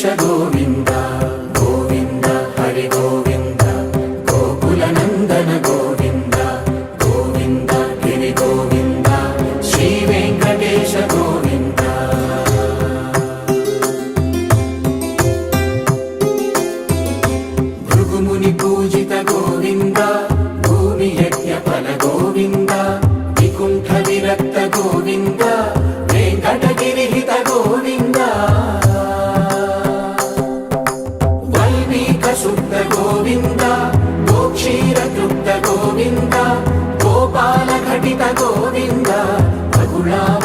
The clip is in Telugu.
వెంకటేశ గోవింద గోవింద హరి గోవింద గోకుల నందన గోవింద గోవింద గిరి గోవింద శ్రీ వెంకటేశ గోవింద భృగుముని పూజిత గోవింద భూమి యజ్ఞ ఫల గోవింద వికుంఠ విరక్త గోవింద వెంకటగిరిహిత గోవింద వల్మీక శుద్ధ గోవింద గోక్షీర తృప్త గోవింద గోపాల ఘటిత గోవింద బహుళావ